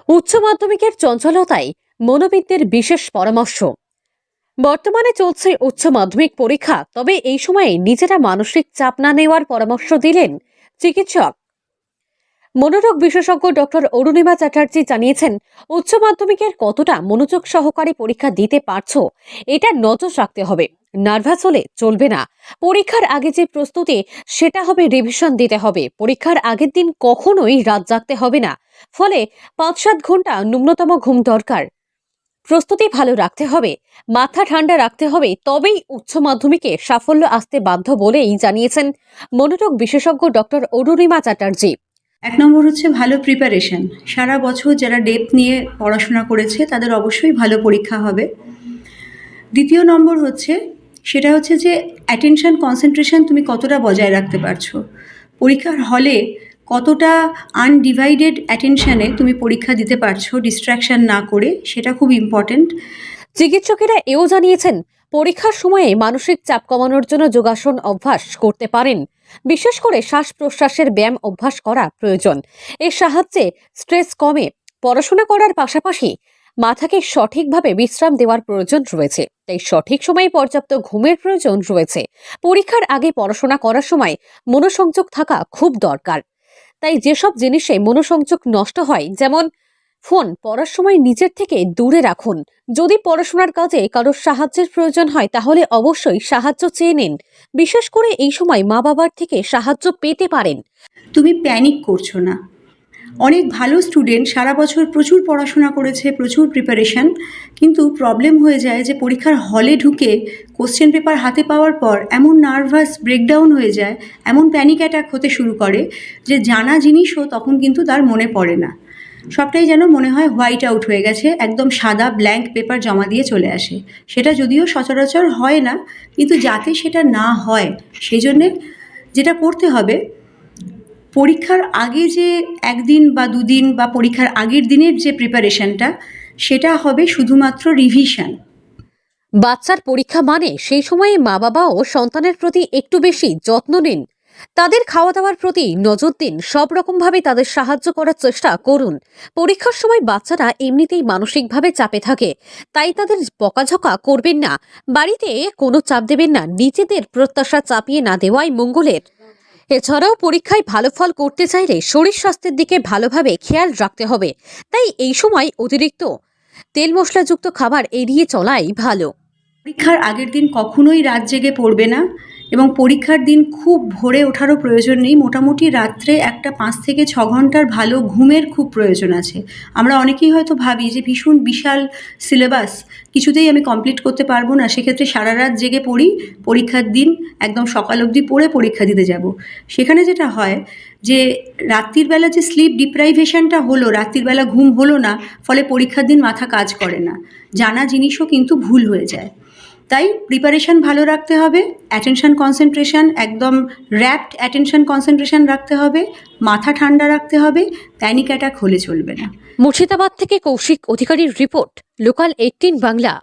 উচ্চ মাধ্যমিকের চঞ্চলতায় মনোবিদদের বিশেষ পরামর্শ। বর্তমানে চলছে উচ্চ মাধ্যমিক পরীক্ষা, তবে এই সময়ে নিজেরা মানসিক চাপ না নেওয়ার পরামর্শ দিলেন চিকিৎসক। মনোরোগ বিশেষজ্ঞ ডক্টর অরুণিমা চ্যাটার্জি জানিয়েছেন, উচ্চ মাধ্যমিকের কতটা মনোযোগ সহকারে পরীক্ষা দিতে পারছো এটা নজর রাখতে হবে। নার্ভাস হলে চলবে না। পরীক্ষার আগে যে প্রস্তুতি সেটা হবে রিভিশন দিতে হবে। পরীক্ষার আগের দিন কখনোই রাত জাগতে হবে না। ফলে 5-7 ঘন্টা ন্যূনতম ঘুম দরকার। প্রস্তুতি ভালো রাখতে হবে, মাথা ঠান্ডা রাখতে হবে, তবেই উচ্চ মাধ্যমিকে সাফল্য আসতে বাধ্য বলেই জানিয়েছেন মনোরোগ বিশেষজ্ঞ ডক্টর অরুণিমা চ্যাটার্জি। এক নম্বর হচ্ছে ভালো প্রিপারেশন। সারা বছর যারা ডেপথ নিয়ে পড়াশোনা করেছে তাদের অবশ্যই ভালো পরীক্ষা হবে। দ্বিতীয় নম্বর হচ্ছে যে অ্যাটেনশন কনসেন্ট্রেশন তুমি কতটা বজায় রাখতে পারছো, পরীক্ষার হলে কতটা আনডিভাইডেড অ্যাটেনশনে তুমি পরীক্ষা দিতে পারছো ডিস্ট্র্যাকশন না করে, সেটা খুব ইম্পর্টেন্ট। চিকিৎসকেরা এও জানিয়েছেন, পরীক্ষার সময়ে মানসিক চাপ কমানোর জন্য যোগাসন অভ্যাস করতে পারেন। বিশেষ করে শ্বাস প্রশ্বাসের ব্যায়াম অভ্যাস করা প্রয়োজন। এর সাহায্যে স্ট্রেস কমে। পড়াশোনা করার পাশাপাশি মাথাকে সঠিকভাবে বিশ্রাম দেওয়ার প্রয়োজন রয়েছে, তাই সঠিক সময়ে পর্যাপ্ত ঘুমের প্রয়োজন রয়েছে। পরীক্ষার আগে পড়াশোনা করার সময় মনোসংযোগ থাকা খুব দরকার। তাই যেসব জিনিসে মনোসংযোগ নষ্ট হয়, যেমন ফোন, পড়ার সময় নিজের থেকে দূরে রাখুন। যদি পড়াশোনার কাজে কারোর সাহায্যের প্রয়োজন হয় তাহলে অবশ্যই সাহায্য চেয়ে নিন। বিশেষ করে এই সময় মা বাবার থেকে সাহায্য পেতে পারেন। তুমি প্যানিক করছো না। অনেক ভালো স্টুডেন্ট সারা বছর প্রচুর পড়াশোনা করেছে, প্রচুর প্রিপারেশন, কিন্তু প্রবলেম হয়ে যায় যে পরীক্ষার হলে ঢুকে কোশ্চেন পেপার হাতে পাওয়ার পর এমন নার্ভাস ব্রেকডাউন হয়ে যায়, এমন প্যানিক অ্যাটাক হতে শুরু করে যে জানা জিনিসও তখন কিন্তু তার মনে পড়ে না। সবটাই যেন মনে হয় হোয়াইট আউট হয়ে গেছে, একদম সাদা ব্ল্যাঙ্ক পেপার জমা দিয়ে চলে আসে। সেটা যদিও সচরাচর হয় না, কিন্তু যাতে সেটা না হয় সেই জন্যে যেটা করতে হবে, পরীক্ষার আগে যে একদিন বা দুদিন বা পরীক্ষার আগের দিনের যে প্রিপারেশনটা, সেটা হবে শুধুমাত্র রিভিশন। বাচ্চার পরীক্ষা মানে সেই সময়ে মা বাবাও সন্তানের প্রতি একটু বেশি যত্ন নিন। তাদের খাওয়া দাওয়ার প্রতি নজর দিন। সব রকমভাবে তাদের সাহায্য করার চেষ্টা করুন। পরীক্ষার সময় বাচ্চারা এমনিতেই মানসিকভাবে চাপে থাকে, তাই তাদের বকাঝকা করবেন না। বাড়িতে কোনো চাপ দেবেন না। নিজেদের প্রত্যাশা চাপিয়ে না দেওয়াই মঙ্গলের। এছাড়াও পরীক্ষায় ভালো ফল করতে চাইলে শরীর স্বাস্থ্যের দিকে ভালোভাবে খেয়াল রাখতে হবে। তাই এই সময় অতিরিক্ত তেল মশলাযুক্ত খাবার এড়িয়ে চলাই ভালো। পরীক্ষার আগের দিন কখনোই রাত জেগে পড়বে না, এবং পরীক্ষার দিন খুব ভোরে ওঠারও প্রয়োজন নেই। মোটামুটি রাত্রে একটা 5 থেকে 6 ঘন্টার ভালো ঘুমের খুব প্রয়োজন আছে। আমরা অনেকেই হয়তো ভাবি যে ভীষণ বিশাল সিলেবাস, কিছুতেই আমি কমপ্লিট করতে পারবো না, সেক্ষেত্রে সারা রাত জেগে পড়ি, পরীক্ষার দিন একদম সকাল অবধি পড়ে পরীক্ষা দিতে যাব। সেখানে যেটা হয় যে রাত্রির বেলা যে স্লিপ ডিপ্রাইভেশনটা হলো, রাত্রির বেলা ঘুম হলো না, ফলে পরীক্ষার দিন মাথা কাজ করে না, জানা জিনিসও কিন্তু ভুল হয়ে যায়। তাই প্রিপারেশন ভালো রাখতে হবে, অ্যাটেনশন কনসেন্ট্রেশন একদম র্যাপ্ট অ্যাটেনশন কনসেন্ট্রেশন রাখতে হবে, মাথা ঠান্ডা রাখতে হবে, প্যানিক অ্যাটাক হলে চলবে না। মুর্শিদাবাদ থেকে কৌশিক অধিকারীর রিপোর্ট, লোকাল 18 বাংলা।